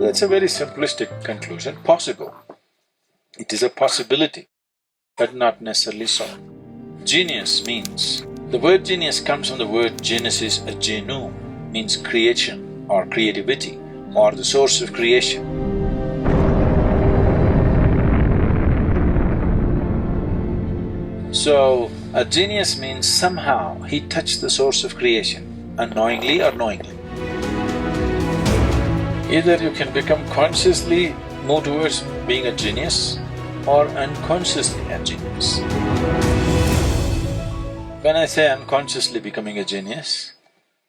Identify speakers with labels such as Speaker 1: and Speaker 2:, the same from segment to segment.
Speaker 1: That's a very simplistic conclusion, possible. It is a possibility, but not necessarily so. Genius means… the word genius comes from the word genesis, a genu, means creation or creativity or the source of creation. So, a genius means somehow he touched the source of creation, unknowingly or knowingly. Either you can become consciously move towards being a genius or unconsciously a genius. When I say unconsciously becoming a genius,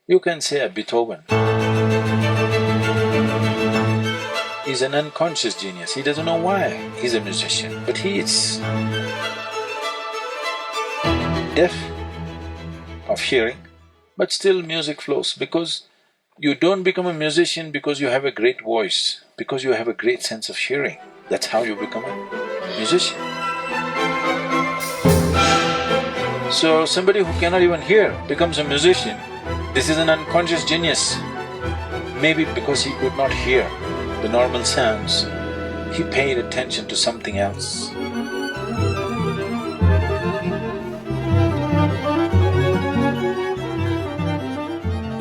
Speaker 1: you can say a Beethoven. He's an unconscious genius, he doesn't know why he's a musician, but he is deaf of hearing, but still music flows because you don't become a musician because you have a great voice, because you have a great sense of hearing. That's how you become a musician. So somebody who cannot even hear becomes a musician. This is an unconscious genius. Maybe because he could not hear the normal sounds, he paid attention to something else.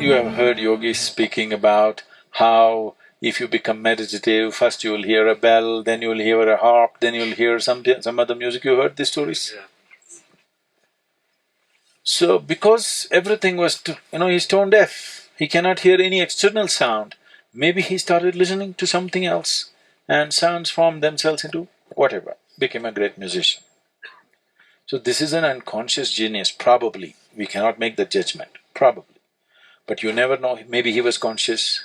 Speaker 1: You have heard yogis speaking about how if you become meditative, first you will hear a bell, then you will hear a harp, then you will hear some other music. You heard these stories? Yeah. So, because everything was… he's tone deaf, he cannot hear any external sound, maybe he started listening to something else and sounds formed themselves into whatever, became a great musician. So this is an unconscious genius, probably. We cannot make the judgment, probably. But you never know, maybe he was conscious.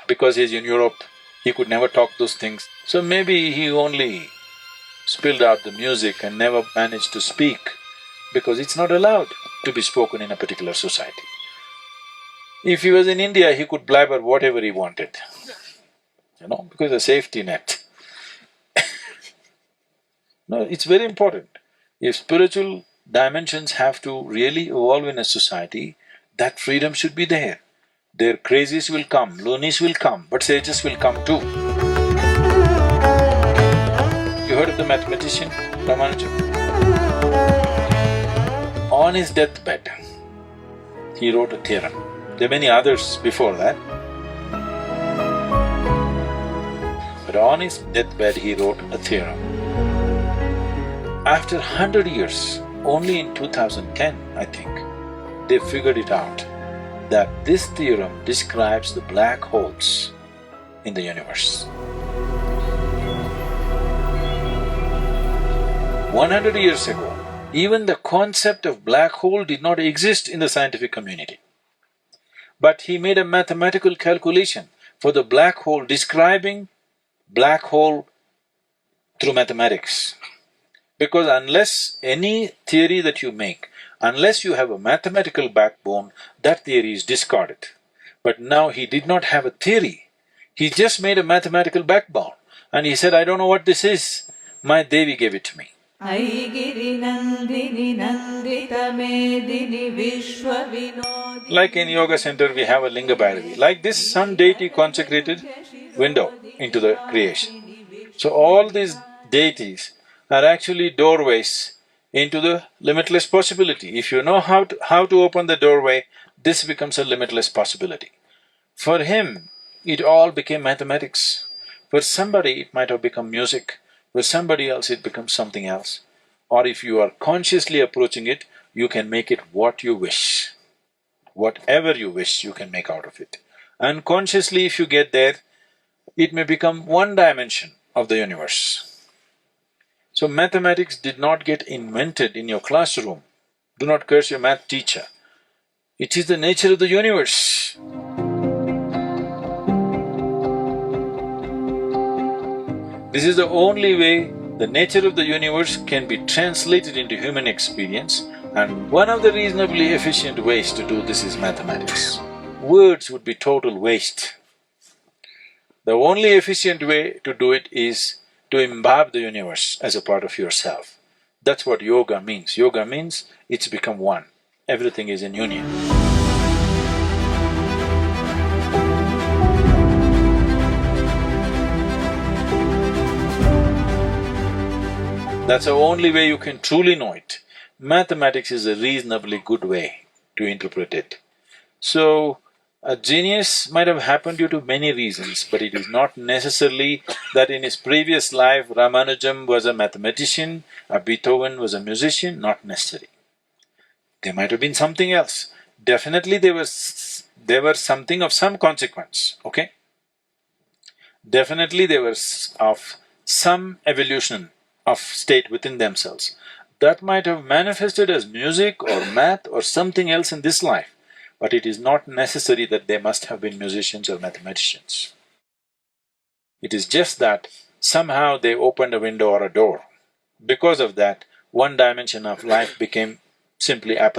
Speaker 1: Because he's in Europe, he could never talk those things. So maybe he only spilled out the music and never managed to speak because it's not allowed to be spoken in a particular society. If he was in India, he could blabber whatever he wanted, because a safety net. No, it's very important. If spiritual dimensions have to really evolve in a society, that freedom should be there. Their crazies will come, loonies will come, but sages will come too. You heard of the mathematician Ramanujan? On his deathbed, he wrote a theorem. There are many others before that. But on his deathbed, he wrote a theorem. After 100 years, only in 2010, I think, they figured it out that this theorem describes the black holes in the universe. 100 years ago, even the concept of black hole did not exist in the scientific community. But he made a mathematical calculation for the black hole, describing black hole through mathematics. Because unless any theory that you make, unless you have a mathematical backbone, that theory is discarded. But now he did not have a theory, he just made a mathematical backbone. And he said, I don't know what this is, my Devi gave it to me. Like in yoga center we have a linga bhairavi, like this sun deity consecrated window into the creation. So all these deities are actually doorways into the limitless possibility. If you know how to open the doorway, this becomes a limitless possibility. For him, it all became mathematics. For somebody it might have become music, for somebody else it becomes something else. Or if you are consciously approaching it, you can make it what you wish. Whatever you wish, you can make out of it. Unconsciously, if you get there, it may become one dimension of the universe. So mathematics did not get invented in your classroom. Do not curse your math teacher. It is the nature of the universe. This is the only way the nature of the universe can be translated into human experience, and one of the reasonably efficient ways to do this is mathematics. Words would be total waste. The only efficient way to do it is to imbibe the universe as a part of yourself. That's what yoga means. Yoga means it's become one. Everything is in union. That's the only way you can truly know it. Mathematics is a reasonably good way to interpret it. So, a genius might have happened due to many reasons, but it is not necessarily that in his previous life Ramanujam was a mathematician or Beethoven was a musician, not necessary. There might have been something else. Definitely they were something of some consequence, okay? Definitely they were of some evolution of state within themselves. That might have manifested as music or math or something else in this life, but it is not necessary that they must have been musicians or mathematicians. It is just that somehow they opened a window or a door. Because of that, one dimension of life became simply apparent.